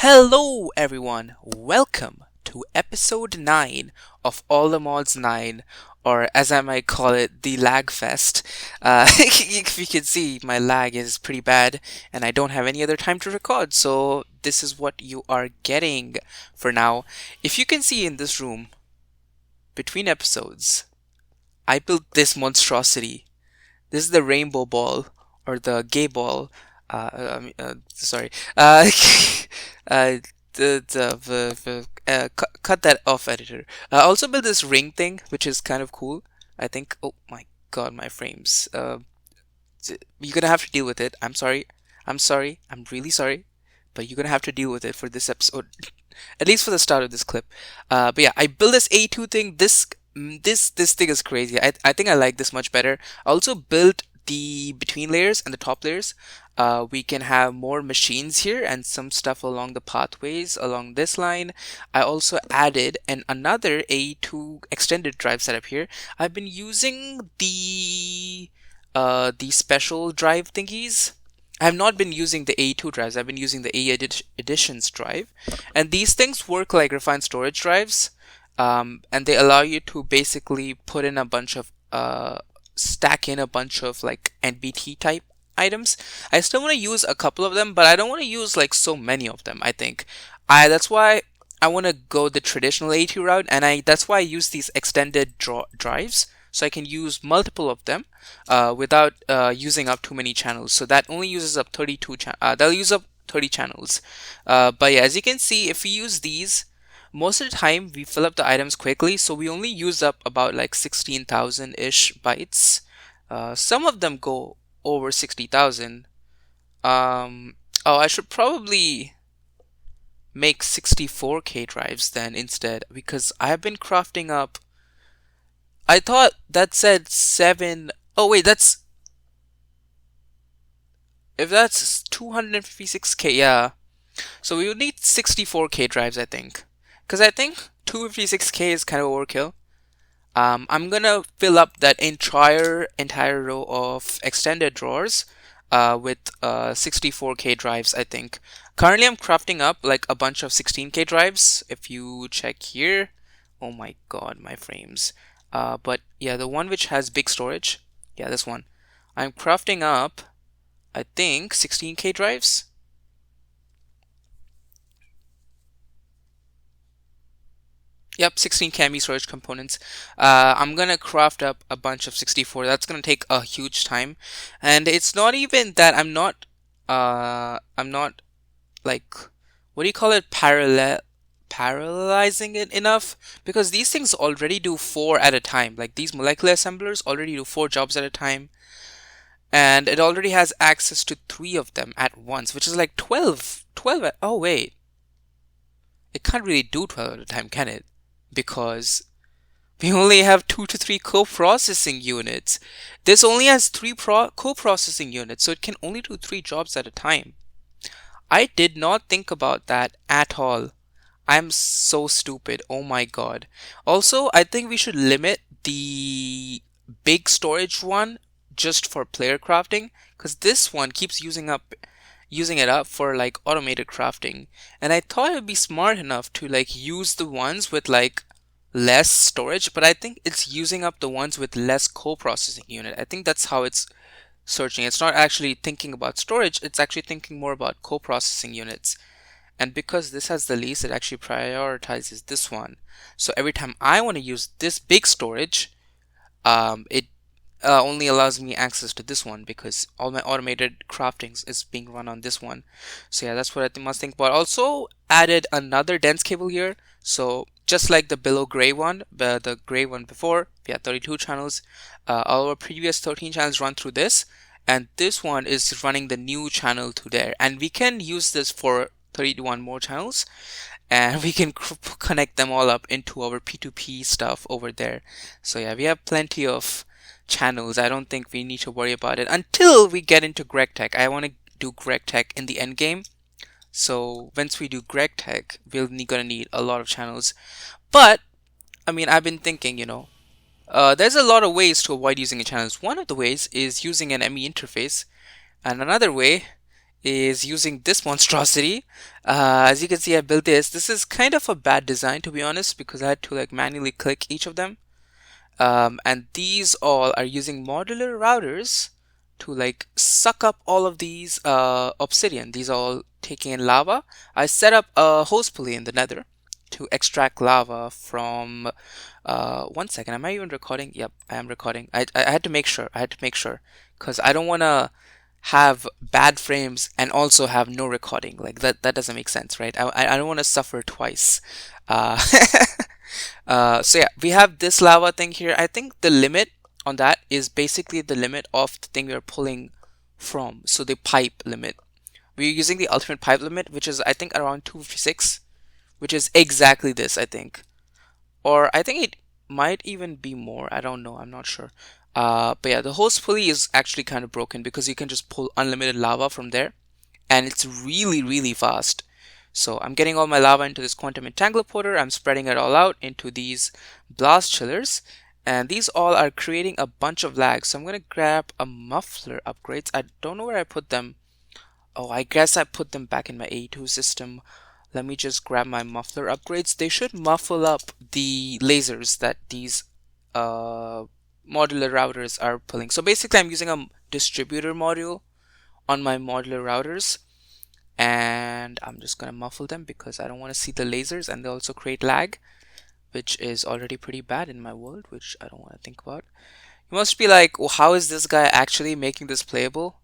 Hello everyone, welcome to episode 9 of All the Mods 9, or as I might call it, the lag fest. If you can see, my lag is pretty bad and I don't have any other time to record, so this is what you are getting for now. If you can see in this room, between episodes, I built this monstrosity. This is the rainbow ball, or the gay ball. Sorry. Uh, cut that off, editor. I also built this ring thing, which is kind of cool. I think. Oh my god, my frames. You're gonna have to deal with it. I'm sorry. I'm sorry. I'm really sorry. But you're gonna have to deal with it for this episode, at least for the start of this clip. But yeah, I built this A2 thing. This thing is crazy. I think I like this much better. I also built the between layers and the top layers. We can have more machines here and some stuff along the pathways along this line. I also added another A2 extended drive setup here. I've been using the special drive thingies. I have not been using the A2 drives. I've been using the Editions drive, and these things work like refined storage drives, and they allow you to basically put in a bunch of stack in a bunch of like NBT type items. I still want to use a couple of them, but I don't want to use like so many of them. I think that's why I want to go the traditional A2 route, and that's why I use these extended drives, so I can use multiple of them without using up too many channels. So that only uses up 32 they'll use up 30 channels. But yeah, as you can see, if we use these, most of the time we fill up the items quickly, so we only use up about like 16,000-ish bytes. Some of them go over 60,000. Oh, I should probably make 64K drives then instead, because I have been crafting up. I thought that said 7. Oh wait, if that's 256K, yeah. So we would need 64K drives, I think. Because I think 256K is kind of overkill. I'm gonna fill up that entire row of extended drawers with 64K drives, I think. Currently, I'm crafting up like a bunch of 16K drives. If you check here, oh my god, my frames. But yeah, the one which has big storage, yeah, this one. I'm crafting up, I think, 16K drives. Yep, 16 MB storage components. I'm gonna craft up a bunch of 64. That's gonna take a huge time, and it's not even that I'm not like, what do you call it, parallelizing it enough, because these things already do 4 at a time. Like these molecular assemblers already do 4 jobs at a time, and it already has access to 3 of them at once, which is like 12. Oh wait, it can't really do 12 at a time, can it? Because we only have 2 to 3 co-processing units. This only has 3 co-processing units, so it can only do 3 jobs at a time. I did not think about that at all. I'm so stupid. Oh my god. Also, I think we should limit the big storage one just for player crafting, because this one keeps using it up for like automated crafting. And I thought it would be smart enough to like use the ones with like less storage, but I think it's using up the ones with less co-processing unit. I think that's how it's searching. It's not actually thinking about storage, it's actually thinking more about co-processing units. And because this has the least, it actually prioritizes this one. So every time I want to use this big storage, it only allows me access to this one, because all my automated craftings is being run on this one. So yeah, that's what I must think about. Also added another dense cable here. So just like the below gray one, the gray one before, we had 32 channels. All our previous 13 channels run through this, and this one is running the new channel to there. And we can use this for 31 more channels, and we can connect them all up into our P2P stuff over there. So yeah, we have plenty of channels. I don't think we need to worry about it until we get into GregTech. I want to do GregTech in the end game. So once we do GregTech, we're gonna need a lot of channels. But I mean, I've been thinking, there's a lot of ways to avoid using channels. One of the ways is using an ME interface, and another way is using this monstrosity. As you can see, I built this. This is kind of a bad design, to be honest, because I had to like manually click each of them. And these all are using modular routers to like suck up all of these obsidian. These are all taking in lava. I set up a hose pulley in the nether to extract lava from 1 second. Am I even recording? Yep, I am recording. I had to make sure. I had to make sure because I don't want to have bad frames and also have no recording. Like that doesn't make sense, right? I don't want to suffer twice. Uh, so yeah, we have this lava thing here. I think the limit on that is basically the limit of the thing we are pulling from. So the pipe limit. We're using the ultimate pipe limit, which is I think around 256, which is exactly this, I think. Or I think it might even be more. I don't know. I'm not sure. But yeah, the hose pulley is actually kind of broken because you can just pull unlimited lava from there, and it's really, really fast. So I'm getting all my lava into this quantum entangler. I'm spreading it all out into these blast chillers, and these all are creating a bunch of lag. So I'm gonna grab a muffler upgrades. I don't know where I put them. Oh, I guess I put them back in my A2 system. Let me just grab my muffler upgrades. They should muffle up the lasers that these modular routers are pulling. So basically I'm using a distributor module on my modular routers, and I'm just gonna muffle them because I don't want to see the lasers, and they also create lag, which is already pretty bad in my world, which I don't want to think about. You must be like, well, how is this guy actually making this playable?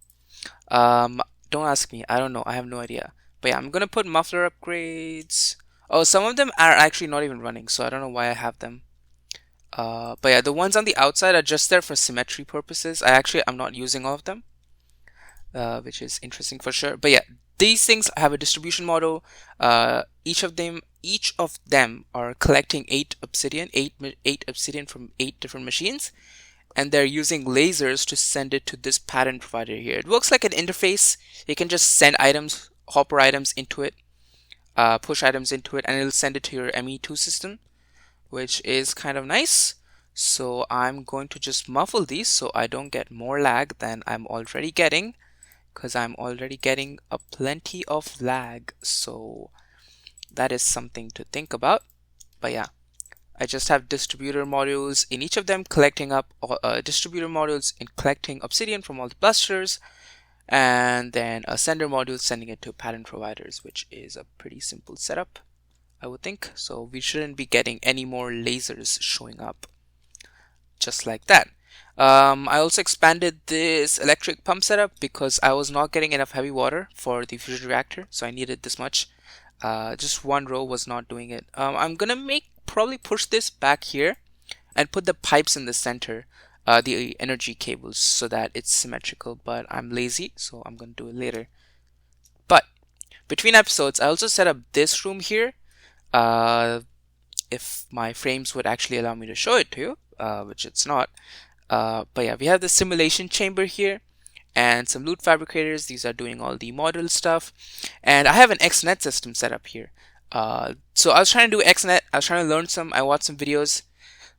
Don't ask me. I don't know. I have no idea. But yeah, I'm gonna put muffler upgrades. Oh, some of them are actually not even running, so I don't know why I have them. But yeah, the ones on the outside are just there for symmetry purposes. I'm not using all of them, which is interesting for sure. But yeah, these things have a distribution model. Each of them are collecting eight obsidian from 8 different machines, and they're using lasers to send it to this pattern provider here. It works like an interface. You can just send items, hopper items into it, push items into it, and it'll send it to your ME2 system, which is kind of nice. So I'm going to just muffle these so I don't get more lag than I'm already getting, because I'm already getting a plenty of lag. So that is something to think about. But yeah, I just have distributor modules in each of them collecting up distributor modules in collecting obsidian from all the clusters, and then a sender module sending it to pattern providers, which is a pretty simple setup, I would think. So we shouldn't be getting any more lasers showing up just like that. I also expanded this electric pump setup because I was not getting enough heavy water for the fusion reactor, so I needed this much. Just one row was not doing it. I'm gonna probably push this back here and put the pipes in the center, the energy cables, so that it's symmetrical, but I'm lazy, so I'm gonna do it later. But between episodes, I also set up this room here, if my frames would actually allow me to show it to you, which it's not. But yeah, we have the simulation chamber here and some loot fabricators. These are doing all the model stuff, and I have an XNet system set up here. So I was trying to do XNet. I was trying to learn some. I watched some videos.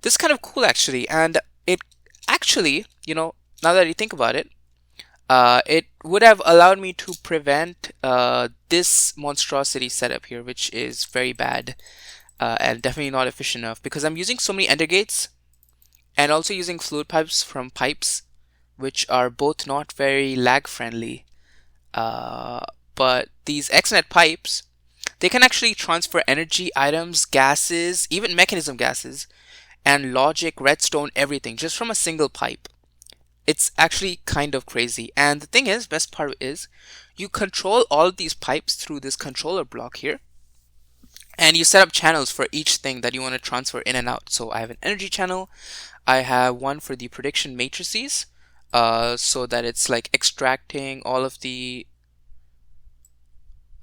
This is kind of cool actually, and it actually, now that you think about it, it would have allowed me to prevent this monstrosity setup here, which is very bad and definitely not efficient enough, because I'm using so many ender gates and also using fluid pipes from pipes, which are both not very lag friendly. But these XNet pipes, they can actually transfer energy, items, gases, even mechanism gases, and logic, redstone, everything just from a single pipe. It's actually kind of crazy. And the thing is, best part is, you control all of these pipes through this controller block here, and you set up channels for each thing that you want to transfer in and out. So I have an energy channel. I have one for the prediction matrices, so that it's like extracting all of the...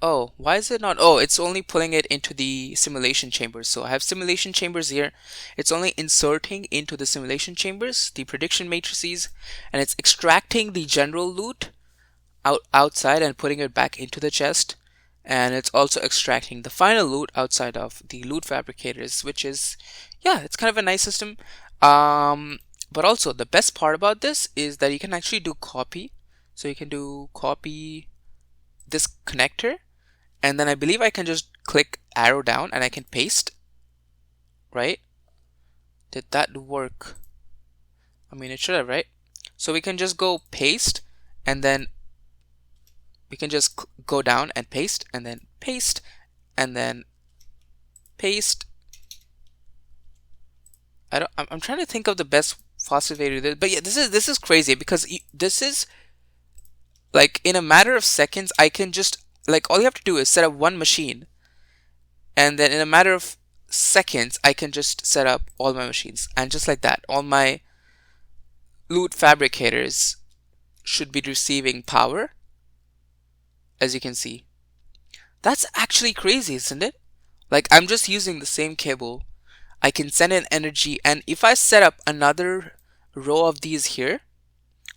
Oh, why is it not? Oh, it's only pulling it into the simulation chambers. So I have simulation chambers here. It's only inserting into the simulation chambers, the prediction matrices, and it's extracting the general loot outside and putting it back into the chest. And it's also extracting the final loot outside of the loot fabricators, which is, yeah, it's kind of a nice system. But also the best part about this is that you can actually do copy. So you can do copy this connector, and then I believe I can just click arrow down and I can paste, right? Did that work? I mean, it should have, right? So we can just go paste, and then we can just go down and paste, and then paste, and then paste. I'm trying to think of the best fastest way to do this, but yeah, this is crazy because this is like in a matter of seconds. I can just, like, all you have to do is set up one machine, and then in a matter of seconds I can just set up all my machines, and just like that, all my loot fabricators should be receiving power, as you can see. That's actually crazy, isn't it? Like, I'm just using the same cable. I can send in energy, and if I set up another row of these here,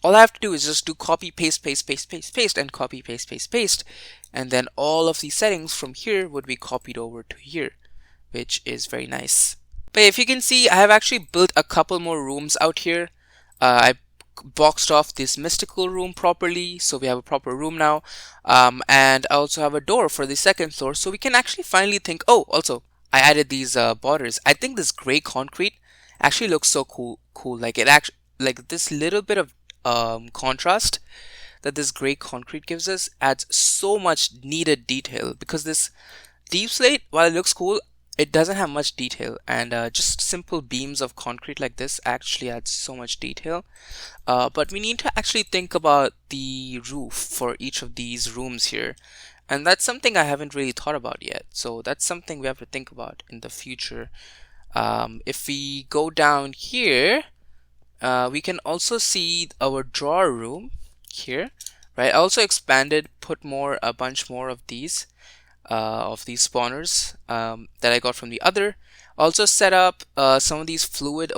all I have to do is just do copy, paste, paste, paste, paste, paste, and copy, paste, paste, paste. And then all of these settings from here would be copied over to here, which is very nice. But if you can see, I have actually built a couple more rooms out here. I boxed off this mystical room properly, so we have a proper room now. And I also have a door for the second floor, so we can actually finally think, oh, also, I added these borders. I think this gray concrete actually looks so cool. Like, it actually, like, this little bit of contrast that this gray concrete gives us adds so much needed detail, because this deep slate, while it looks cool, it doesn't have much detail, and just simple beams of concrete like this actually adds so much detail. But we need to actually think about the roof for each of these rooms here, and that's something I haven't really thought about yet. So that's something we have to think about in the future. If we go down here, we can also see our drawer room here, right? I also expanded, put a bunch more of these spawners that I got from the other. Also set up some of these fluid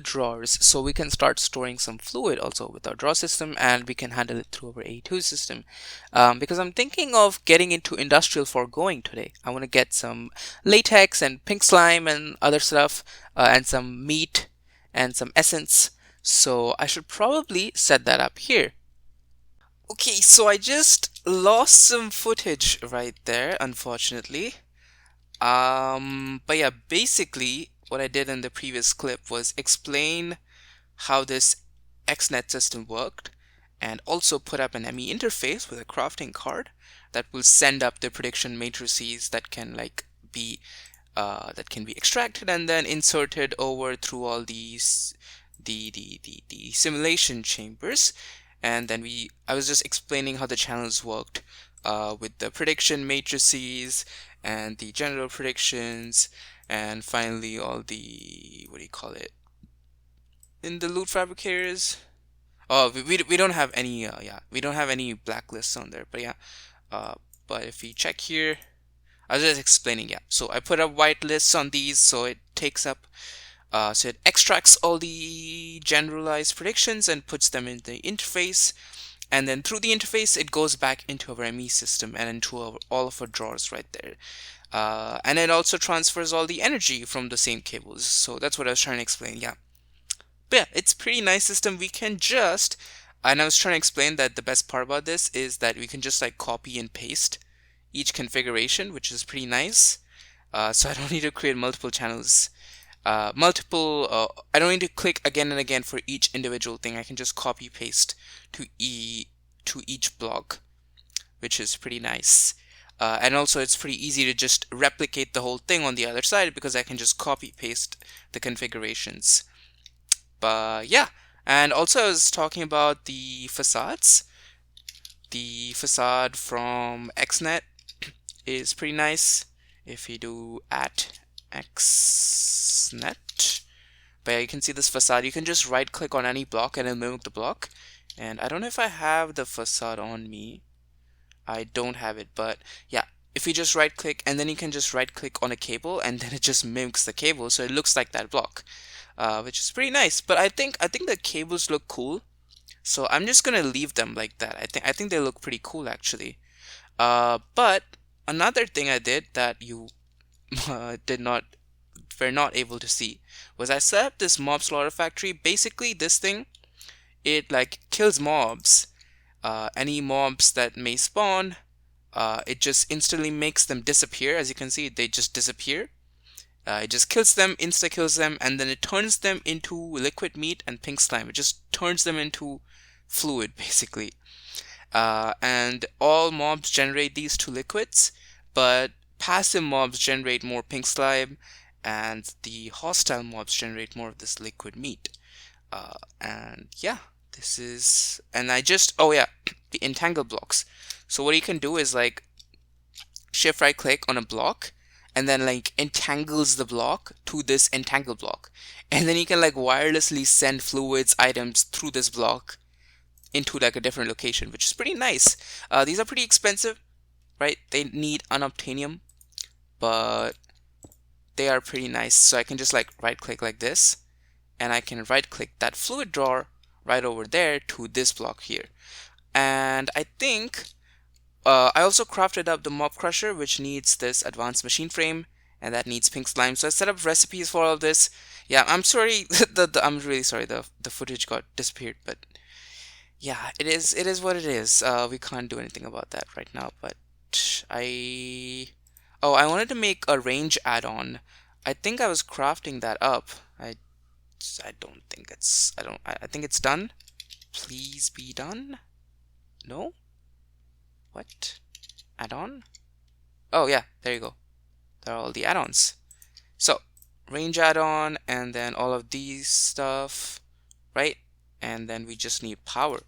drawers, so we can start storing some fluid also with our draw system, and we can handle it through our A2 system. Because I'm thinking of getting into industrial foregoing today. I want to get some latex and pink slime and other stuff, and some meat and some essence. So I should probably set that up here. Okay, so I just lost some footage right there, unfortunately. But yeah, basically what I did in the previous clip was explain how this XNet system worked, and also put up an ME interface with a crafting card that will send up the prediction matrices that can be extracted and then inserted over through all these the simulation chambers. And then I was just explaining how the channels worked with the prediction matrices and the general predictions, and finally all the, what do you call it, in the loot fabricators. Oh, we don't have any we don't have any blacklists on there, but yeah. But if we check here, I was just explaining, yeah. So I put up whitelists on these, so it takes up so it extracts all the generalized predictions and puts them in the interface, and then through the interface it goes back into our ME system and into all of our drawers right there. And it also transfers all the energy from the same cables. So that's what I was trying to explain, yeah. But yeah, it's a pretty nice system. We can just, and I was trying to explain that the best part about this is that we can just like copy and paste each configuration, which is pretty nice. So I don't need to create multiple channels. I don't need to click again and again for each individual thing. I can just copy paste to each block, which is pretty nice. And also it's pretty easy to just replicate the whole thing on the other side, because I can just copy paste the configurations. But yeah, and also I was talking about the facades. The facade from XNet is pretty nice. If you do @xnet, but yeah, you can see this facade. You can just right click on any block and it'll mimic the block. And I don't know if I have the facade on me. I don't have it, but yeah, if you just right click, and then you can just right click on a cable, and then it just mimics the cable, so it looks like that block, which is pretty nice. But I think the cables look cool, so I'm just gonna leave them like that. I think they look pretty cool actually. But another thing I did that you were not able to see was I set up this mob slaughter factory. Basically, this thing, it like kills mobs Any mobs that may spawn, it just instantly makes them disappear. As you can see, they just disappear. It just kills them, insta kills them, and then it turns them into liquid meat and pink slime. It just turns them into fluid, basically. And all mobs generate these two liquids, but passive mobs generate more pink slime, and the hostile mobs generate more of this liquid meat. And yeah, this is, and I just, oh yeah, the entangle blocks. So what you can do is like shift right click on a block and then like entangles the block to this entangle block, and then you can like wirelessly send fluids items through this block into like a different location, which is pretty nice. These are pretty expensive, right? They need unobtainium, but they are pretty nice. So I can just like right click like this, and I can right click that fluid drawer right over there to this block here. And I think I also crafted up the mob crusher, which needs this advanced machine frame, and that needs pink slime. So I set up recipes for all of this. Yeah, I'm sorry, I'm really sorry the footage got disappeared, but yeah, it is what it is. We can't do anything about that right now, but I I wanted to make a range add-on. I think I was crafting that up. I don't think it's I think it's done. Please be done. No? What? Add-on? Oh yeah, there you go. There are all the add-ons. So, range add-on and then all of these stuff, right? And then we just need power.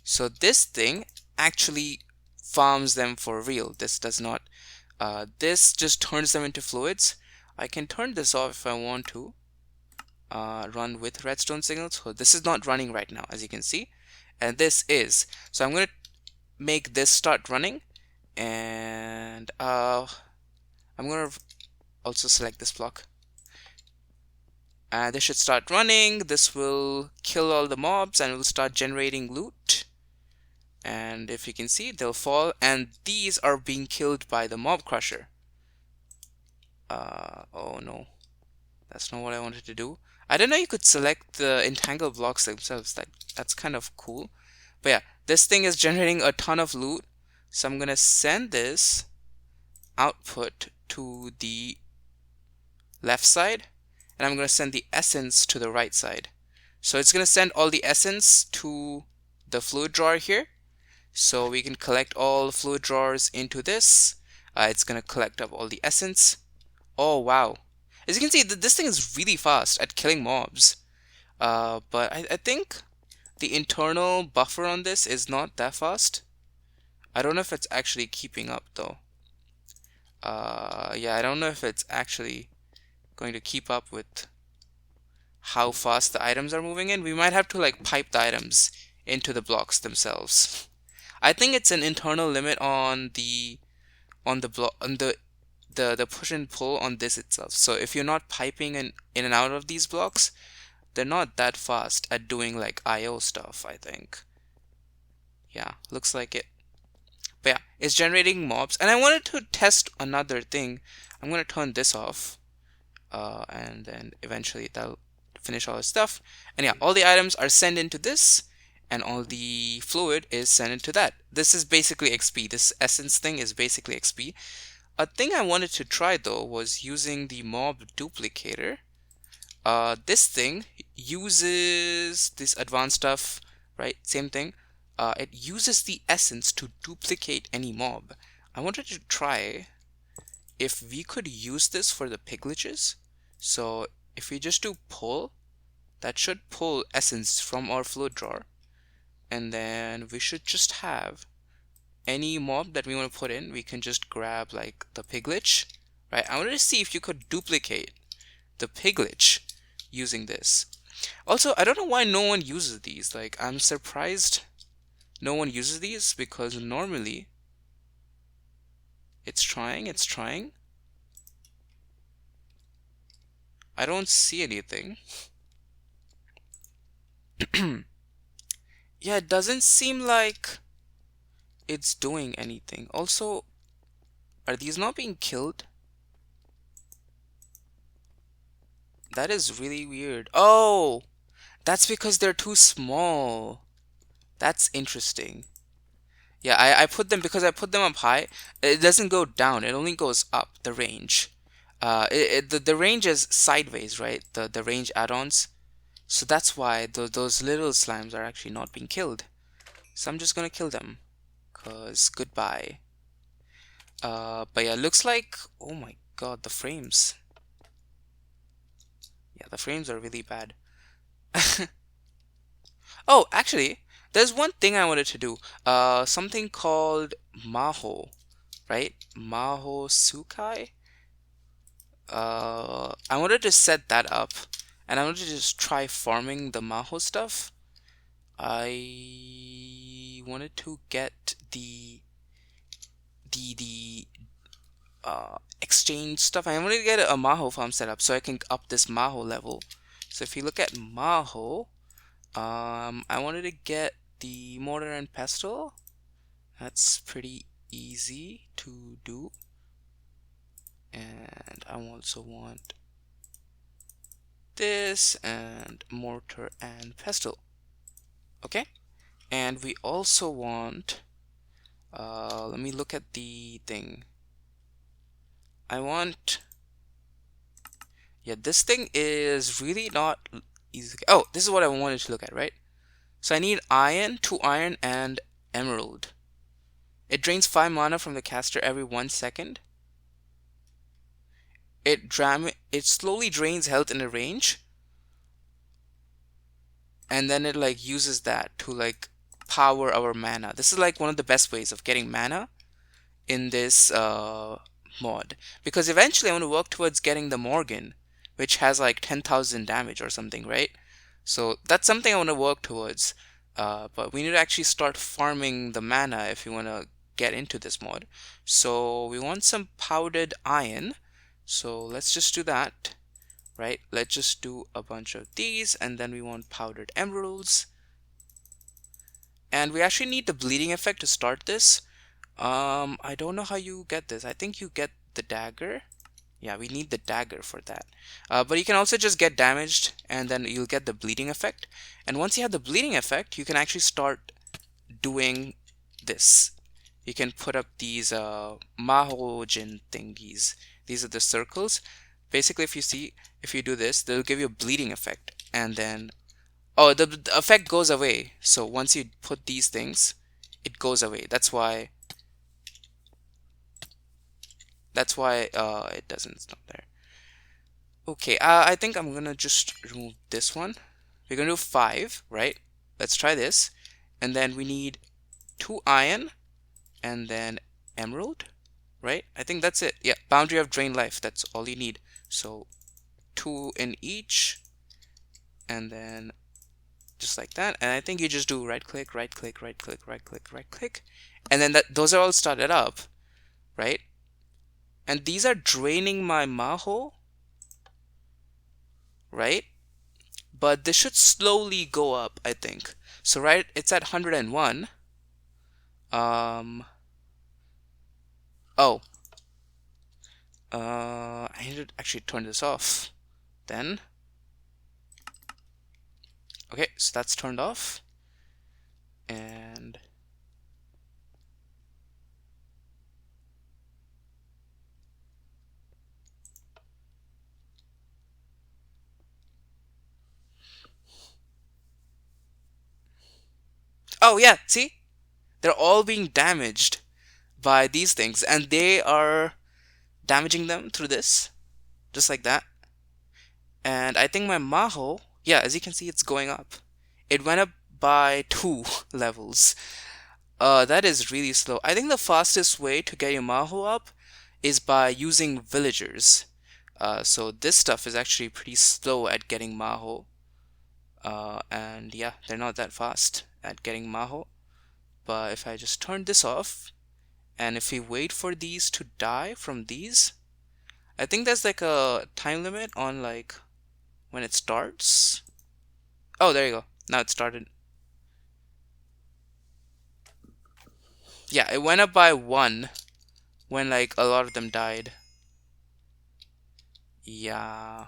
So this thing actually farms them for real. This does not, this just turns them into fluids. I can turn this off if I want to. Run with redstone signals. So this is not running right now, as you can see, and this is. So I'm going to make this start running, and I'm going to also select this block. This should start running. This will kill all the mobs and it will start generating loot. And if you can see, they'll fall, and these are being killed by the mob crusher. Oh no, that's not what I wanted to do. I didn't know you could select the entangle blocks themselves. That's kind of cool. But yeah, this thing is generating a ton of loot. So I'm gonna send this output to the left side, and I'm gonna send the essence to the right side. So it's gonna send all the essence to the fluid drawer here. So we can collect all the fluid drawers into this. It's gonna collect up all the essence. Oh wow. As you can see, this thing is really fast at killing mobs. But I think the internal buffer on this is not that fast. I don't know if it's actually keeping up though. Yeah, I don't know if it's actually going to keep up with how fast the items are moving in. We might have to like pipe the items into the blocks themselves. I think it's an internal limit on the block on the push and pull on this itself. So if you're not piping in and out of these blocks, they're not that fast at doing like IO stuff, I think. Yeah, looks like it. But yeah, it's generating mobs, and I wanted to test another thing. I'm gonna turn this off, and then eventually that'll finish all the stuff. And yeah, all the items are sent into this, and all the fluid is sent into that. This is basically XP. This essence thing is basically XP. A thing I wanted to try though was using the mob duplicator. This thing uses this advanced stuff, right? Same thing. It uses the essence to duplicate any mob. I wanted to try if we could use this for the piglages. So if we just do pull, that should pull essence from our fluid drawer, and then we should just have any mob that we want to put in. We can just grab like the piglet, right? I wanted to see if you could duplicate the piglet using this. Also, I don't know why no one uses these. Like, I'm surprised no one uses these, because normally it's trying. I don't see anything. Yeah, it doesn't seem like it's doing anything. Also, are these not being killed? That is really weird. Oh, that's because they're too small. That's interesting. Yeah, I put them because I put them up high. It doesn't go down. It only goes up, the range. The range is sideways, right? The range add-ons. So that's why those little slimes are actually not being killed. So I'm just gonna kill them. Cause goodbye. But yeah, looks like, oh my god, the frames. Yeah, the frames are really bad. Oh, actually, there's one thing I wanted to do. Something called Maho, right? Maho Sukai. I wanted to set that up, and I wanted to just try farming the Maho stuff. I wanted to get the exchange stuff. I wanted to get a Maho farm set up so I can up this Maho level. So if you look at Maho, I wanted to get the mortar and pestle. That's pretty easy to do. And I also want this and mortar and pestle. Okay. And we also want, let me look at the thing. I want, yeah, this thing is really not easy. Oh, this is what I wanted to look at, right? So I need iron, 2 iron, and emerald. It drains 5 mana from the caster every 1 second. It slowly drains health in a range, and then it like uses that to like power our mana. This is like one of the best ways of getting mana in this mod, because eventually I want to work towards getting the Morgan, which has like 10,000 damage or something, right? So that's something I want to work towards. But we need to actually start farming the mana if we want to get into this mod. So we want some powdered iron. So let's just do that, right? Let's just do a bunch of these, and then we want powdered emeralds. And we actually need the bleeding effect to start this. I don't know how you get this. I think you get the dagger. Yeah, we need the dagger for that. But you can also just get damaged, and then you'll get the bleeding effect. And once you have the bleeding effect, you can actually start doing this. You can put up these Mahojin thingies. These are the circles. Basically, if you do this, they'll give you a bleeding effect. And then, oh, the effect goes away. So once you put these things, it goes away. That's why it doesn't stop there. Okay, I think I'm gonna just remove this one. We're gonna do 5, right? Let's try this. And then we need 2 iron and then emerald, right? I think that's it. Yeah, boundary of drain life. That's all you need. So 2 in each, and then just like that. And I think you just do right click, right click, right click, right click, right click, and then those are all started up, right? And these are draining my Maho, right? But this should slowly go up, I think. So right, it's at 101. Oh, I need to actually turn this off then. Okay, so that's turned off. And oh yeah, see? They're all being damaged by these things, and they are damaging them through this, just like that. And I think my Maho, yeah, as you can see, it's going up. It went up by 2 levels. That is really slow. I think the fastest way to get your Maho up is by using villagers. So this stuff is actually pretty slow at getting Maho. And yeah, they're not that fast at getting Maho. But if I just turn this off, and if we wait for these to die from these, I think there's like a time limit on like when it starts. Oh, there you go. Now it started. Yeah, it went up by 1 when like a lot of them died. Yeah.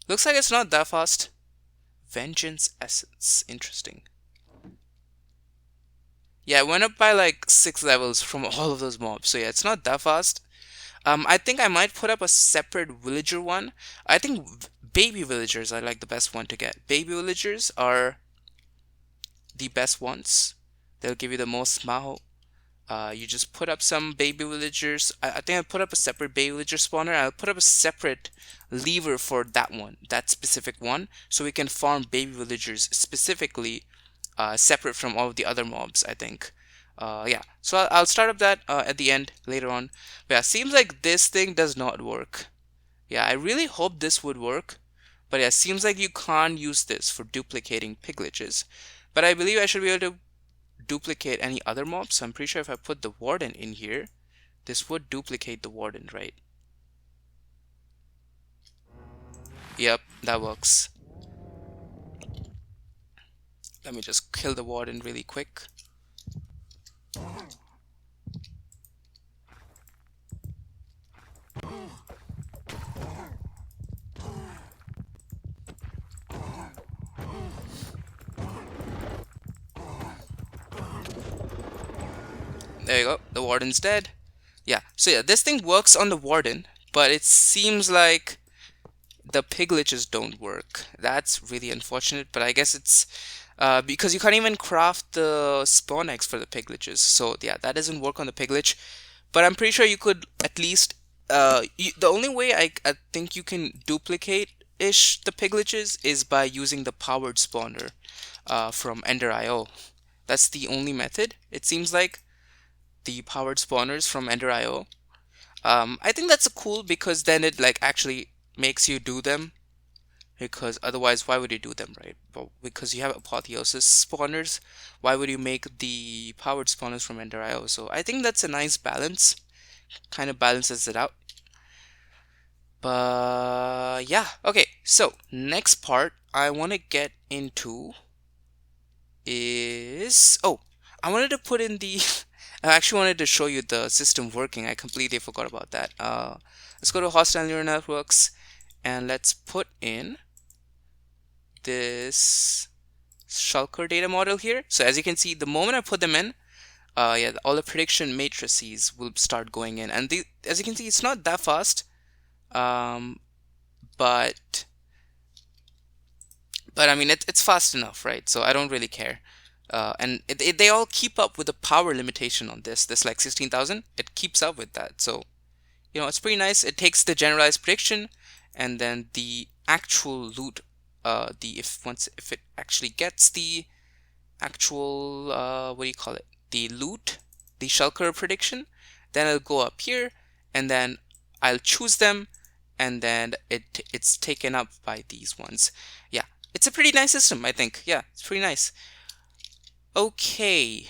Looks like it's not that fast. Vengeance Essence. Interesting. Yeah, it went up by like 6 levels from all of those mobs. So yeah, it's not that fast. I think I might put up a separate villager one. I think baby villagers are like the best one to get. Baby villagers are the best ones. They'll give you the most Maho. You just put up some baby villagers. I think I'll put up a separate baby villager spawner. I'll put up a separate lever for that one, that specific one, so we can farm baby villagers specifically, separate from all of the other mobs, I think. Yeah, so I'll start up that at the end later on. But yeah, seems like this thing does not work. Yeah, I really hope this would work. But yeah, seems like you can't use this for duplicating piglages. But I believe I should be able to duplicate any other mobs. So I'm pretty sure if I put the Warden in here, this would duplicate the Warden, right? Yep, that works. Let me just kill the Warden really quick. There you go, the Warden's dead. Yeah, so yeah, this thing works on the Warden, but it seems like the piglages don't work. That's really unfortunate, but I guess it's because you can't even craft the spawn eggs for the piglages. So yeah, that doesn't work on the piglage. But I'm pretty sure you could at least the only way I think you can duplicate ish the piglages is by using the powered spawner from Ender.io. That's the only method, it seems like, the powered spawners from Ender.io. I think that's cool because then it like actually makes you do them, because otherwise why would you do them, right? Well, because you have apotheosis spawners, why would you make the powered spawners from Ender.io? So I think that's a nice balance, kind of balances it out. But yeah, okay, so next part I want to get into is, oh, I wanted to put in the I actually wanted to show you the system working. I completely forgot about that. Let's go to hostile neural networks and let's put in this shulker data model here. So as you can see, the moment I put them in, yeah, all the prediction matrices will start going in, and as you can see, it's not that fast, um, but I mean it's fast enough, right? So I don't really care. And they all keep up with the power limitation on this like 16,000. It keeps up with that, so you know it's pretty nice. It takes the generalized prediction and then the actual loot. If it actually gets the actual what do you call it? The loot, the shulker prediction, then it'll go up here, and then I'll choose them, and then it's taken up by these ones. Yeah, it's a pretty nice system, I think. Yeah, it's pretty nice. Okay,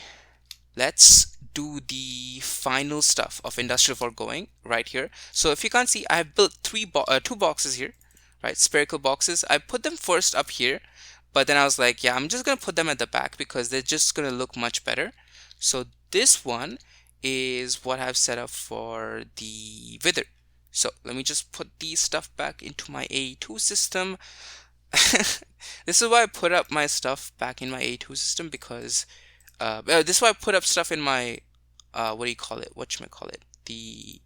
let's do the final stuff of industrial foregoing right here. So if you can't see, I've built two boxes here, right? Spherical boxes. I put them first up here, but then I was like, yeah, I'm just gonna put them at the back because they're just gonna look much better. So this one is what I've set up for the wither. So let me just put these stuff back into my A2 system. This is why I put up my stuff back in my A2 system, because this is why I put up stuff in my what do you call it? Whatchamacallit? The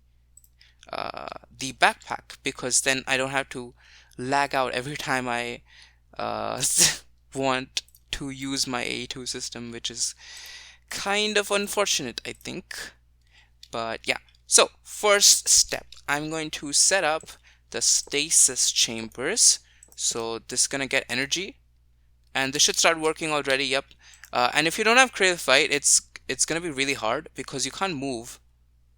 backpack, because then I don't have to lag out every time I want to use my A2 system, which is kind of unfortunate, I think. But yeah, so first step, I'm going to set up the stasis chambers. So this is gonna get energy, and this should start working already. Yep. And if you don't have creative fight, it's gonna be really hard because you can't move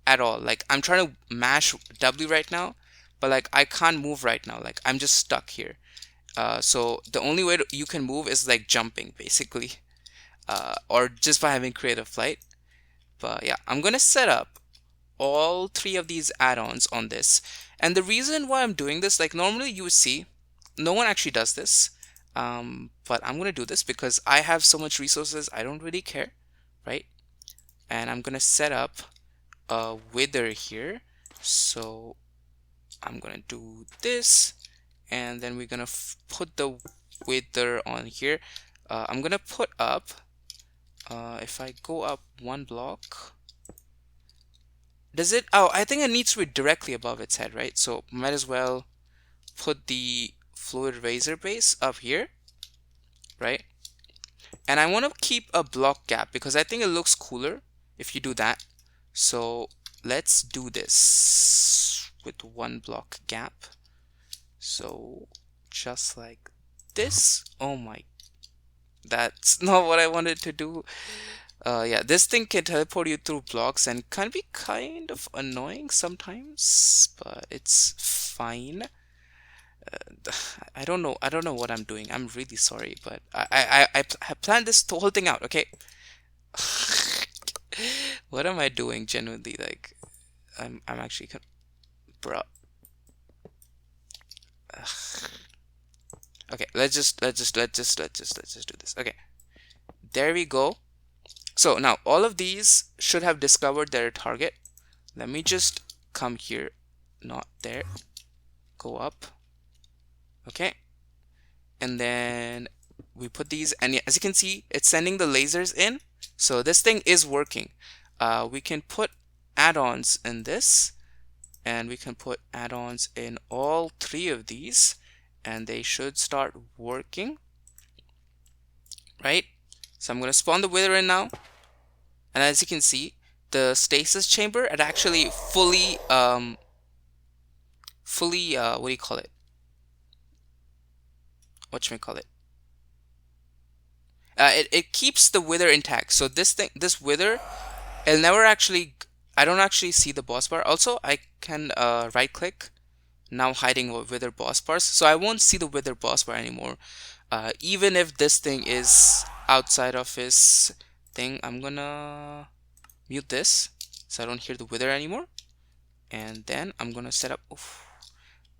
at all. Like I'm trying to mash W right now, but like I can't move right now. Like I'm just stuck here. So the only way you can move is like jumping, basically, or just by having creative flight. But yeah, I'm gonna set up all three of these add-ons on this. And the reason why I'm doing this, like normally you would see, no one actually does this. But I'm gonna do this because I have so much resources, I don't really care, right? And I'm gonna set up a wither here. So I'm gonna do this, and then we're gonna put the wither on here. I'm gonna put up If I go up one block, does it? Oh, I think it needs to be directly above its head, right? So might as well put the fluid razor base up here, right? And I want to keep a block gap because I think it looks cooler if you do that. So let's do this with one block gap. So just like this. Oh my, that's not what I wanted to do. Yeah, this thing can teleport you through blocks and can be kind of annoying sometimes, but it's fine. I don't know. I don't know what I'm doing. I'm really sorry, but I planned this whole thing out. Okay. What am I doing? Genuinely, like, I'm actually, bro. Okay, let's just do this. Okay, there we go. So now all of these should have discovered their target. Let me just come here, not there. Go up. Okay, and then we put these, and as you can see, it's sending the lasers in. So this thing is working. We can put add-ons in this, and we can put add-ons in all three of these, and they should start working, right? So I'm going to spawn the wither in now, and as you can see, the stasis chamber, it actually fully what do you call it? Whatchamacallit? It keeps the wither intact. So this wither, it'll never actually, I don't actually see the boss bar. Also, I can right click, now hiding wither boss bars. So I won't see the wither boss bar anymore. Even if this thing is outside of his thing, I'm gonna mute this so I don't hear the wither anymore. And then I'm gonna set up, oof,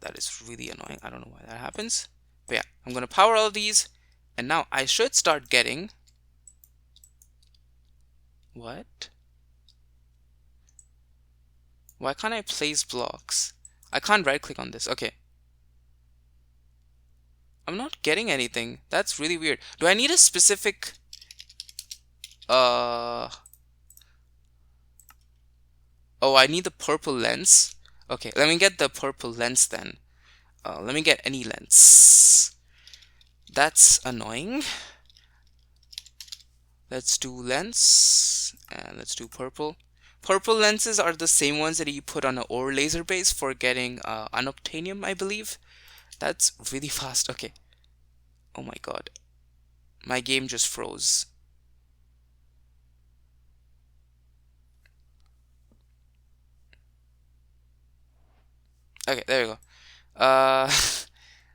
that is really annoying. I don't know why that happens. But yeah, I'm gonna power all of these, and now I should start getting, what? Why can't I place blocks? I can't right click on this. Okay. I'm not getting anything. That's really weird. Do I need a specific oh, I need the purple lens. Okay, let me get the purple lens then. Let me get any lens. That's annoying. Let's do lens, and let's do purple. Purple lenses are the same ones that you put on an ore laser base for getting unobtainium, I believe. That's really fast. Okay. Oh my god. My game just froze. Okay, there we go.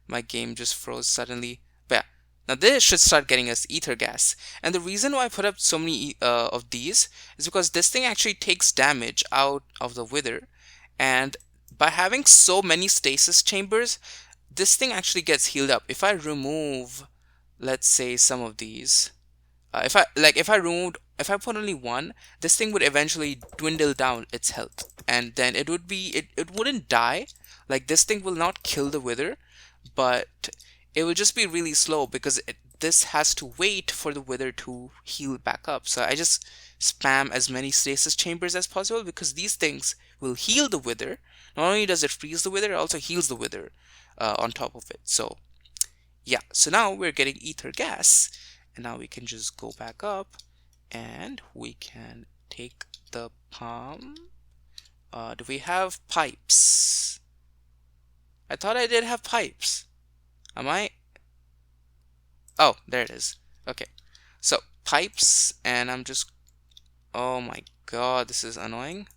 My game just froze suddenly. But yeah, now this should start getting us ether gas. And the reason why I put up so many of these is because this thing actually takes damage out of the wither. And by having so many stasis chambers, this thing actually gets healed up. If I remove, let's say, some of these, if I put only one, this thing would eventually dwindle down its health, and then it wouldn't die. Like, this thing will not kill the wither, but it will just be really slow because this has to wait for the wither to heal back up. So I just spam as many stasis chambers as possible because these things will heal the wither. Not only does it freeze the wither, it also heals the wither on top of it. So yeah, so now we're getting ether gas, and now we can just go back up and we can take the palm. Do we have pipes? I thought I did have pipes. Am I? Oh, there it is. Okay, so pipes, and I'm just, oh my god, this is annoying.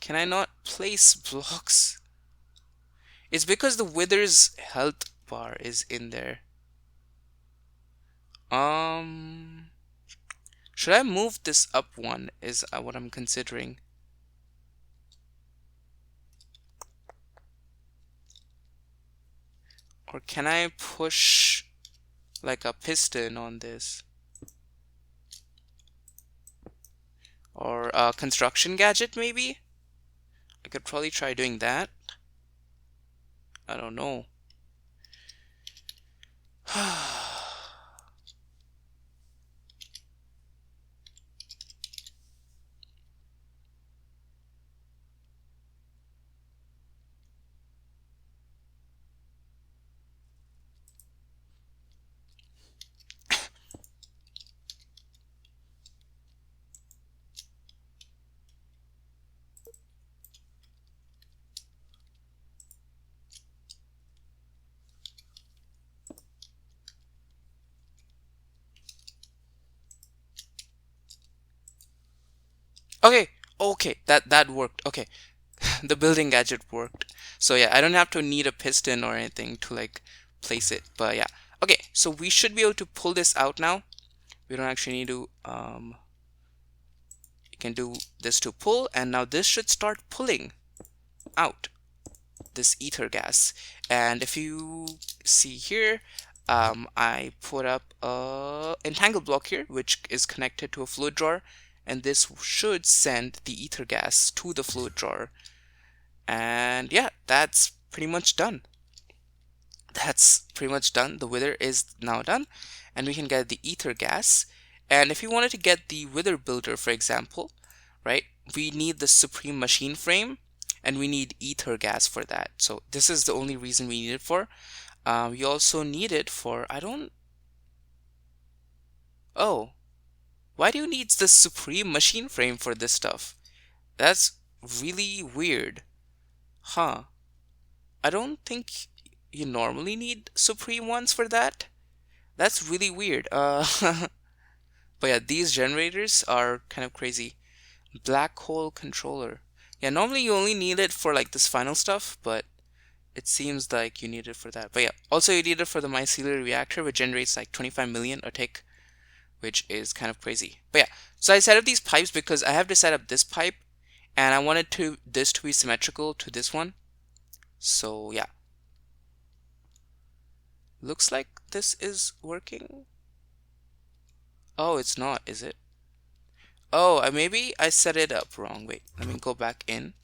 Can I not place blocks? It's because the wither's health bar is in there. Should I move this up one is what I'm considering. Or can I push like a piston on this? Or a construction gadget maybe? I could probably try doing that. I don't know. Okay, okay, that worked. Okay, the building gadget worked. So yeah, I don't have to need a piston or anything to like place it. But yeah, okay, so we should be able to pull this out now. We don't actually need to you can do this to pull, and now this should start pulling out this ether gas. And if you see here, I put up a entangle block here, which is connected to a fluid drawer, and this should send the ether gas to the fluid drawer. And yeah, that's pretty much done. That's pretty much done. The wither is now done, and we can get the ether gas. And if you wanted to get the wither builder, for example, right, we need the supreme machine frame, and we need ether gas for that. So this is the only reason we need it for. We also need it for, I don't, oh, why do you need the supreme machine frame for this stuff? That's really weird. Huh. I don't think you normally need supreme ones for that. That's really weird. But yeah, these generators are kind of crazy. Black hole controller. Yeah, normally you only need it for like this final stuff, but it seems like you need it for that. But yeah, also you need it for the mycelial reactor, which generates like 25 million a tick, which is kind of crazy. But yeah, so I set up these pipes because I have to set up this pipe, and I wanted this to be symmetrical to this one. So yeah, looks like this is working. Oh, it's not, is it? Oh, maybe I set it up wrong. Wait, let me go back in.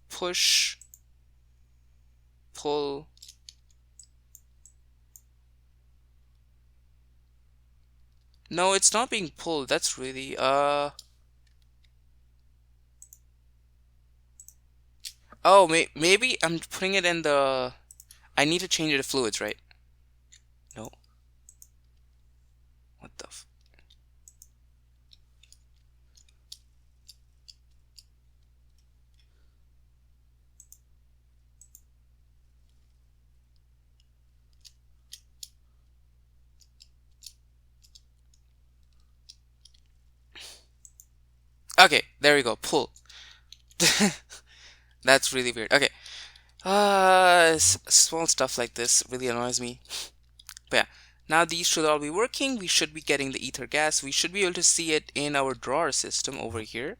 Push, pull. No, it's not being pulled. That's really, oh, maybe I'm putting it in the, I need to change it to fluids, right? No. What the f Okay, there we go. Pull. That's really weird. Okay. Small stuff like this really annoys me. But yeah, now these should all be working. We should be getting the ether gas. We should be able to see it in our drawer system over here.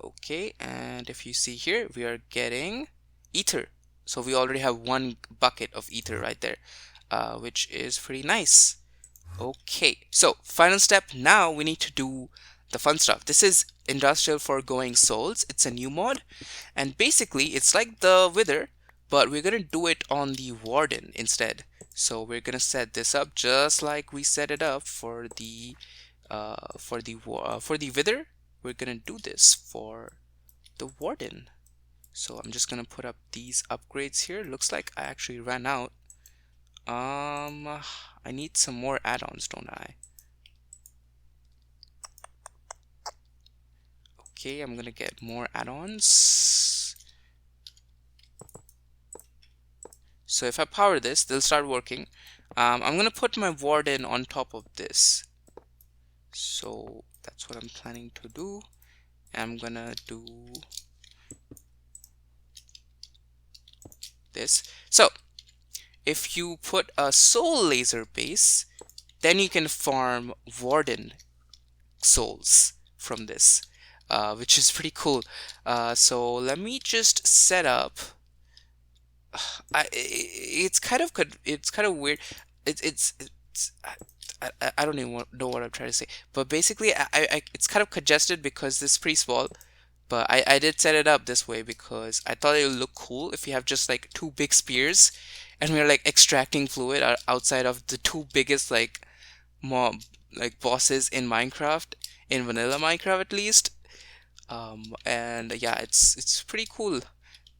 Okay, and if you see here, we are getting ether. So we already have one bucket of ether right there, which is pretty nice. Okay, so final step now, we need to do the fun stuff. This is Industrial Foregoing Souls. It's a new mod, and basically it's like the Wither, but we're gonna do it on the Warden instead. So we're gonna set this up just like we set it up for the Wither. We're gonna do this for the Warden. So I'm just gonna put up these upgrades here. Looks like I actually ran out. I need some more add-ons, don't I? Okay, I'm gonna get more add-ons. So if I power this, they'll start working. I'm gonna put my Warden on top of this. So that's what I'm planning to do. I'm gonna do this. So if you put a soul laser base, then you can farm Warden souls from this, which is pretty cool. So let me just set up. It's kind of weird. I don't even know what I'm trying to say. But basically, it's kind of congested because it's pretty small. But I did set it up this way because I thought it would look cool if you have just like two big spears, and we're like extracting fluid outside of the two biggest like mob like bosses in Minecraft, in vanilla Minecraft at least. And yeah, it's pretty cool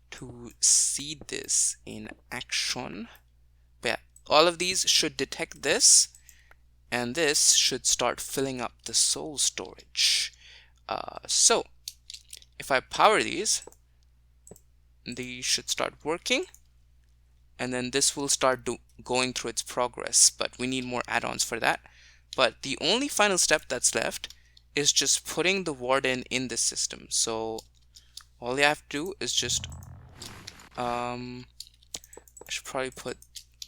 to see this in action. But yeah, all of these should detect this, and this should start filling up the soul storage. So if I power these should start working, and then this will start going through its progress, but we need more add-ons for that. But the only final step that's left is just putting the Warden in the system. So all you have to do is just I should probably put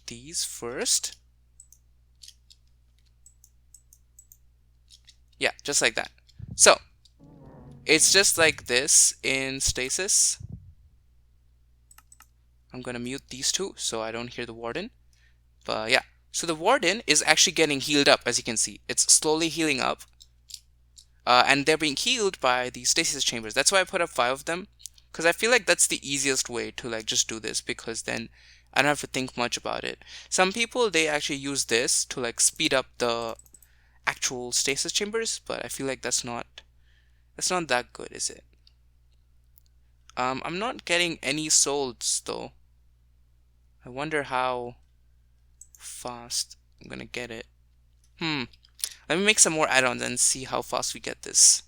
these first. Yeah, just like that. So it's just like this in stasis. I'm gonna mute these two so I don't hear the Warden. But yeah, so the Warden is actually getting healed up, as you can see. It's slowly healing up. And they're being healed by the stasis chambers. That's why I put up 5 of them, because I feel like that's the easiest way to like just do this, because then I don't have to think much about it. Some people, they actually use this to like speed up the actual stasis chambers, but I feel like that's not that good, is it? I'm not getting any souls though. I wonder how fast I'm gonna get it. Let me make some more add-ons and see how fast we get this.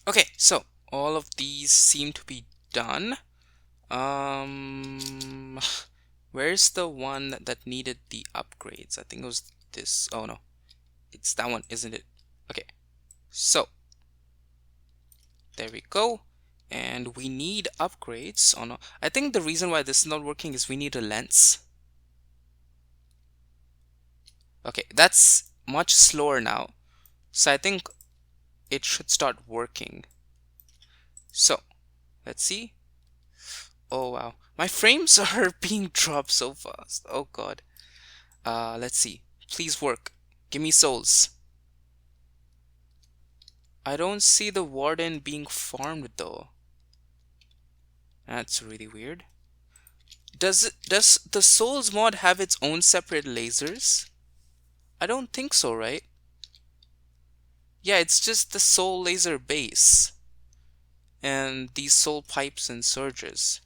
Okay, so all of these seem to be done. Um, where's the one that needed the upgrades? I think it was this. Oh no, it's that one, isn't it? Okay, so there we go. And we need upgrades. Oh no, I think the reason why this is not working is we need a lens. Okay, that's much slower now. So I think it should start working. So let's see. Oh wow, my frames are being dropped so fast. Oh god. Let's see. Please work. Give me souls. I don't see the Warden being farmed though. That's really weird. Does the souls mod have its own separate lasers? I don't think so, right? Yeah, it's just the soul laser base and these soul pipes and surges,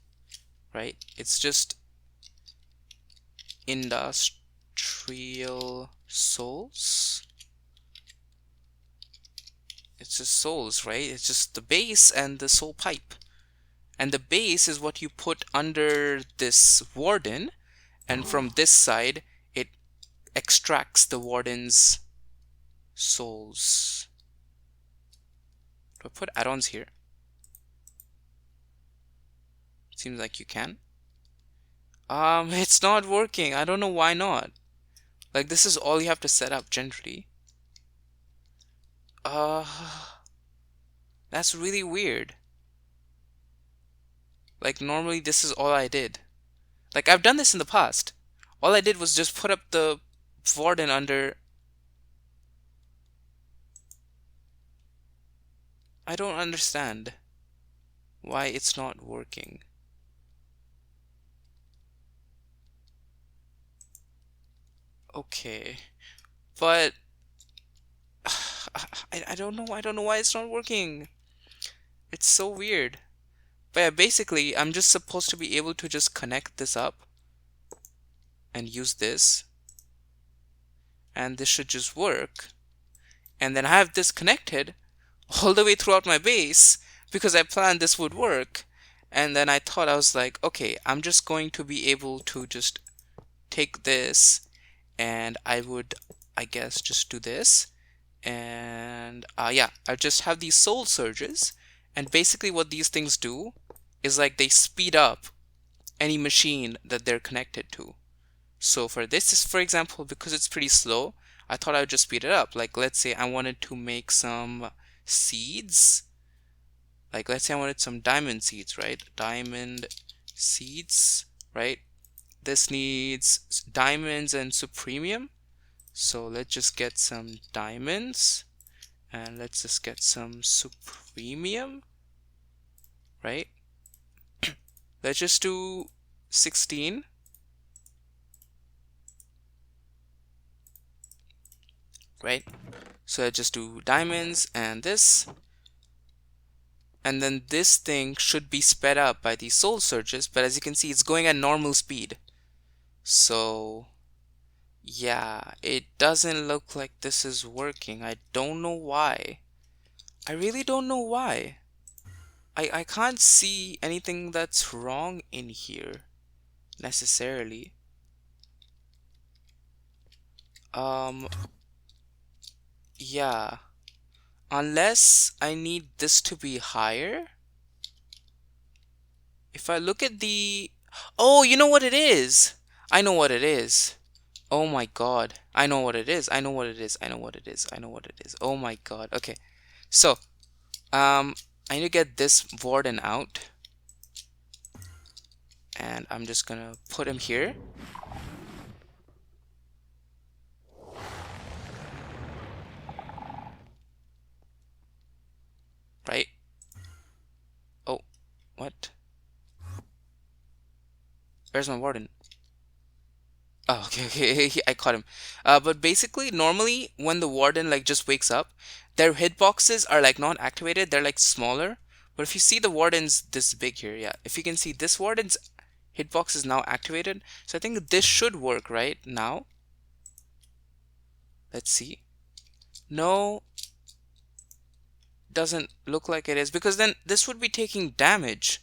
right? It's just industrial souls. It's just souls, right? It's just the base and the soul pipe. And the base is what you put under this warden, and from this side, it extracts the warden's souls. Do I put add-ons here? Seems like you can. It's not working. I don't know why not. Like, this is all you have to set up generally. Uh, that's really weird. Like, normally this is all I did. Like, I've done this in the past. All I did was just put up the warden under... I don't understand why it's not working. Okay, but I don't know. I don't know why it's not working. It's so weird. But yeah, basically, I'm just supposed to be able to just connect this up and use this, and this should just work. And then I have this connected all the way throughout my base because I planned this would work. And then I thought, I was like, okay, I'm just going to be able to just take this, and I would, I guess, just do this. And yeah, I just have these soul surges, and basically what these things do is like they speed up any machine that they're connected to. So for this is, for example, because it's pretty slow, I thought I would just speed it up. Like, let's say I wanted to make some seeds. Like, let's say I wanted some diamond seeds, right? Diamond seeds, right? This needs diamonds and supremium. So let's just get some diamonds, and let's just get some supremium, right? Let's just do 16. Right? So I just do diamonds and this. And then this thing should be sped up by these soul surges, but as you can see, it's going at normal speed. So yeah, it doesn't look like this is working. I don't know why. I really don't know why. I can't see anything that's wrong in here necessarily. Yeah. Unless I need this to be higher. If I look at the... Oh, you know what it is? I know what it is. Oh my god. I know what it is. I know what it is. I know what it is. I know what it is. Oh my god. Okay. So, I need to get this warden out. And I'm just gonna put him here. Right? Oh, what? Where's my warden? Oh, okay, I caught him. But basically, normally when the warden like just wakes up, their hitboxes are like not activated. They're like smaller. But if you see the warden's this big here, yeah. If you can see this warden's hitbox is now activated. So I think this should work right now. Let's see. No, doesn't look like it is, because then this would be taking damage.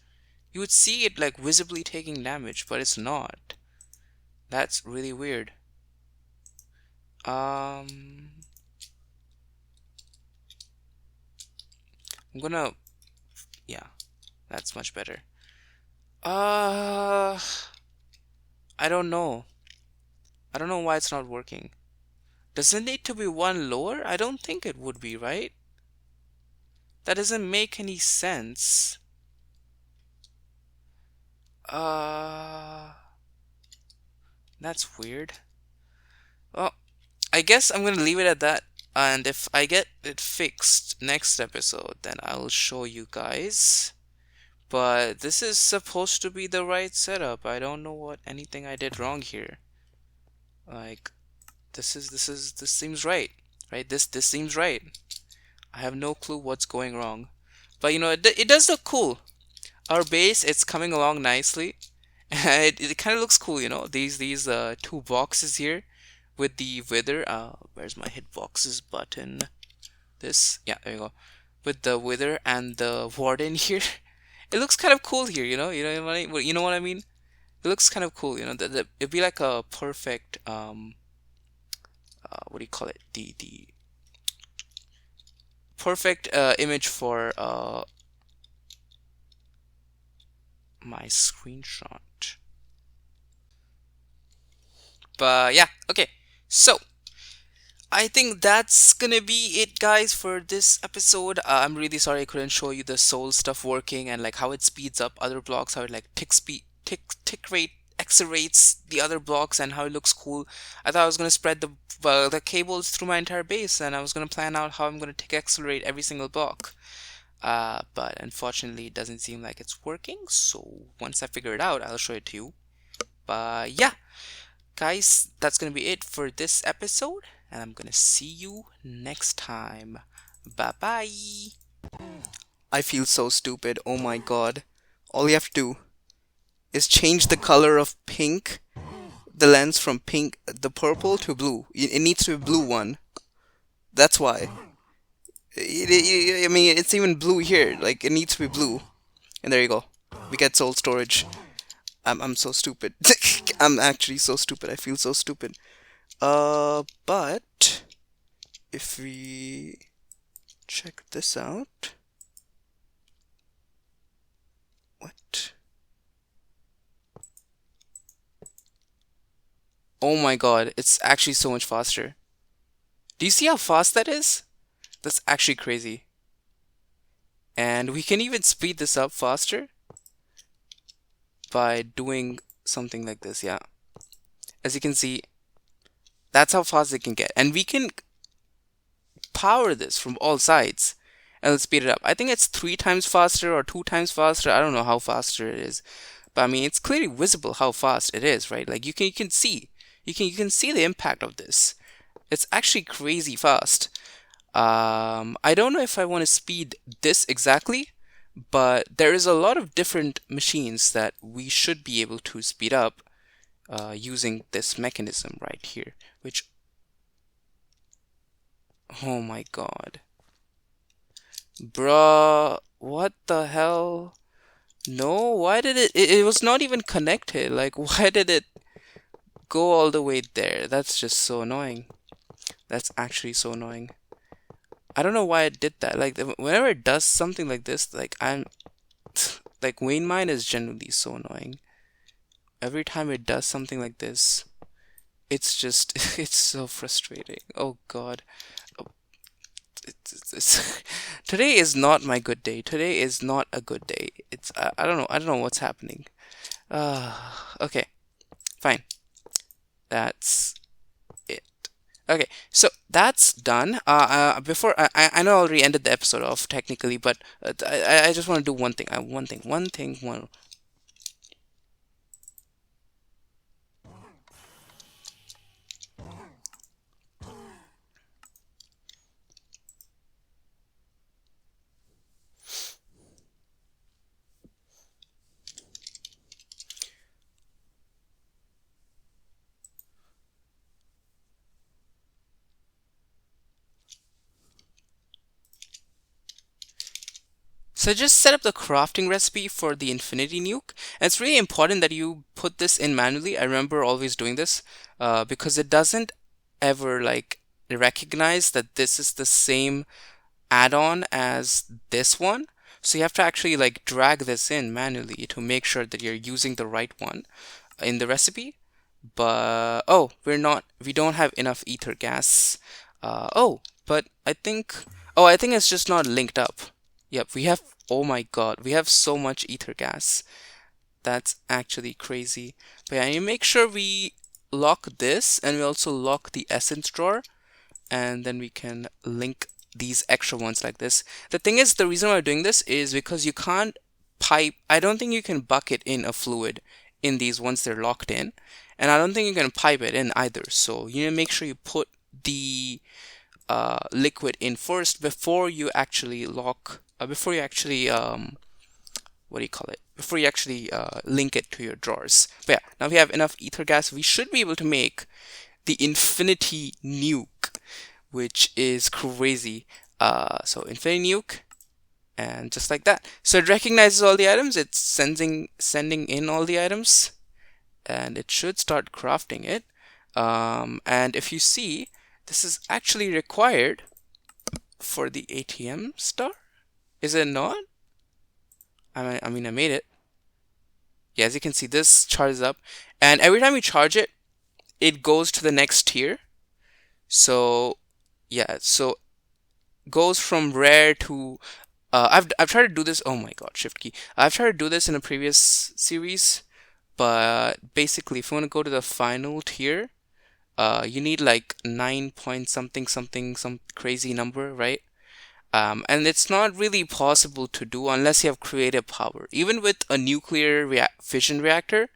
You would see it like visibly taking damage, but it's not. That's really weird. I'm gonna, yeah, that's much better. I don't know. I don't know why it's not working. Does it need to be one lower? I don't think it would be, right? That doesn't make any sense. That's weird. Well, I guess I'm gonna leave it at that. And if I get it fixed next episode, then I'll show you guys. But this is supposed to be the right setup. I don't know what anything I did wrong here. Like, This seems right, right? This seems right. I have no clue what's going wrong, but you know, it does look cool. Our base, it's coming along nicely. It kind of looks cool, you know. These two boxes here with the wither. Where's my hitboxes button? This, yeah, there you go. With the wither and the warden here, it looks kind of cool here, you know. You know what I mean? It looks kind of cool, you know. It'd be like a perfect what do you call it? The perfect image for my screenshot. But yeah, okay. So I think that's gonna be it, guys, for this episode. I'm really sorry I couldn't show you the soul stuff working and like how it speeds up other blocks, how it like tick rate accelerates the other blocks, and how it looks cool. I thought I was gonna spread the cables through my entire base, and I was gonna plan out how I'm gonna tick accelerate every single block. But unfortunately, it doesn't seem like it's working. So once I figure it out, I'll show it to you. But yeah, guys, that's gonna be it for this episode, and I'm gonna see you next time. Bye bye. I feel so stupid. Oh my god. All you have to do is change the color of pink, the lens from pink, the purple to blue. It needs to be blue one. That's why. I mean, it's even blue here. Like, it needs to be blue. And there you go. We get soul storage. I'm so stupid. I'm actually so stupid. I feel so stupid. But if we check this out. What? Oh my god, it's actually so much faster. Do you see how fast that is? That's actually crazy. And we can even speed this up faster by doing something like this, yeah. As you can see, that's how fast it can get. And we can power this from all sides. And let's speed it up. I think it's 3 times faster or 2 times faster. I don't know how faster it is. But I mean, it's clearly visible how fast it is, right? Like you can see. You can see the impact of this. It's actually crazy fast. I don't know if I want to speed this exactly, but there is a lot of different machines that we should be able to speed up using this mechanism right here, which, oh my god. Bruh, what the hell? No, why did it was not even connected. Like, why did it go all the way there? That's just so annoying. That's actually so annoying. I don't know why it did that. Like, whenever it does something like this, like, like, Wayne Mine is generally so annoying. Every time it does something like this, it's just, it's so frustrating. Oh god. Today is not my good day. Today is not a good day. It's, I don't know. I don't know what's happening. Okay. Fine. That's it. Okay, so that's done. Before I know I already ended the episode off technically, but I just want to do one thing. One thing. So just set up the crafting recipe for the infinity nuke. And it's really important that you put this in manually. I remember always doing this because it doesn't ever like recognize that this is the same add-on as this one. So you have to actually like drag this in manually to make sure that you're using the right one in the recipe. But oh, we don't have enough ether gas. But I think it's just not linked up. Yep, we have, oh my god, we have so much ether gas. That's actually crazy. But yeah, you make sure we lock this, and we also lock the essence drawer, and then we can link these extra ones like this. The thing is, the reason why I'm doing this is because you can't pipe, I don't think you can bucket in a fluid in these once they're locked in. and I don't think you can pipe it in either. So you need to make sure you put the liquid in first before you actually before you actually what do you call it? Before you actually link it to your drawers. But yeah, now we have enough ether gas. We should be able to make the infinity nuke, which is crazy. So infinity nuke, and just like that. So it recognizes all the items. It's sending in all the items, and it should start crafting it. And if you see, this is actually required for the ATM Star. Is it not? I mean, I made it. Yeah, as you can see, this charges up, and every time you charge it, it goes to the next tier. So yeah, so goes from rare to I've tried to do this. Oh my god, shift key. I've tried to do this in a previous series, but basically, if you want to go to the final tier, you need like 9 point something something some crazy number, right? And it's not really possible to do unless you have creative power. Even with a nuclear fission reactor,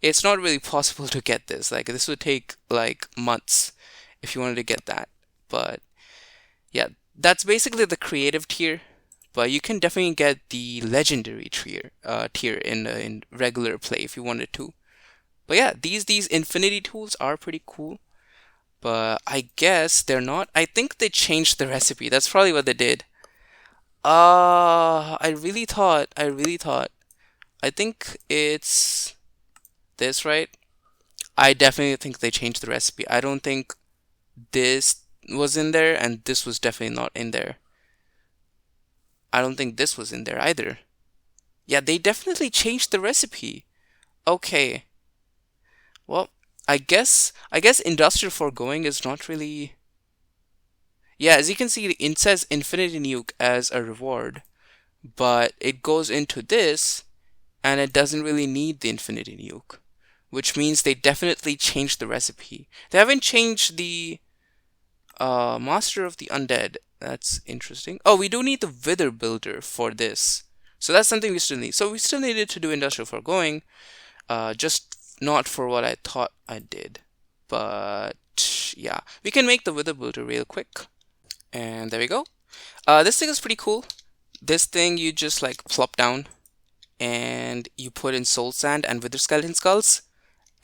it's not really possible to get this. Like this would take like months if you wanted to get that. But yeah, that's basically the creative tier. But you can definitely get the legendary tier in regular play if you wanted to. But yeah, these infinity tools are pretty cool. But I guess they're not. I think they changed the recipe. That's probably what they did. I really thought. I think it's this, right? I definitely think they changed the recipe. I don't think this was in there, and this was definitely not in there. I don't think this was in there either. Yeah, they definitely changed the recipe. Okay. Well, I guess industrial foregoing is not really. Yeah, as you can see, it says infinity nuke as a reward, but it goes into this and it doesn't really need the infinity nuke, which means they definitely changed the recipe. They haven't changed the Master of the Undead. That's interesting. Oh, we do need the Wither Builder for this. So that's something we still need. So we still needed to do Industrial Foregoing, just not for what I thought I did. But yeah, we can make the Wither Builder real quick. And there we go. This thing is pretty cool. This thing you just like plop down and you put in soul sand and wither skeleton skulls,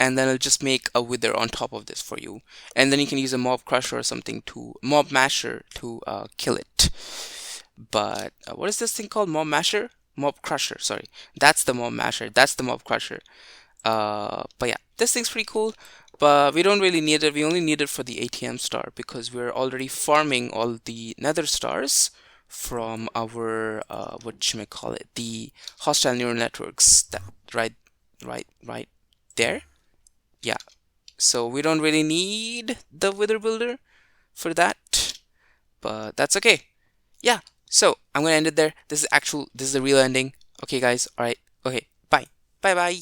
and then it'll just make a wither on top of this for you. And then you can use a mob crusher or something to mob masher to kill it. But what is this thing called? Mob masher? Mob crusher, sorry. That's the mob masher. That's the mob crusher. But yeah, this thing's pretty cool. But we don't really need it. We only need it for the ATM star because we're already farming all the nether stars from our the hostile neural networks that right there. Yeah, so we don't really need the wither builder for that, but that's okay. Yeah, so I'm gonna end it there. This is the real ending. Okay guys, all right. Okay, bye bye.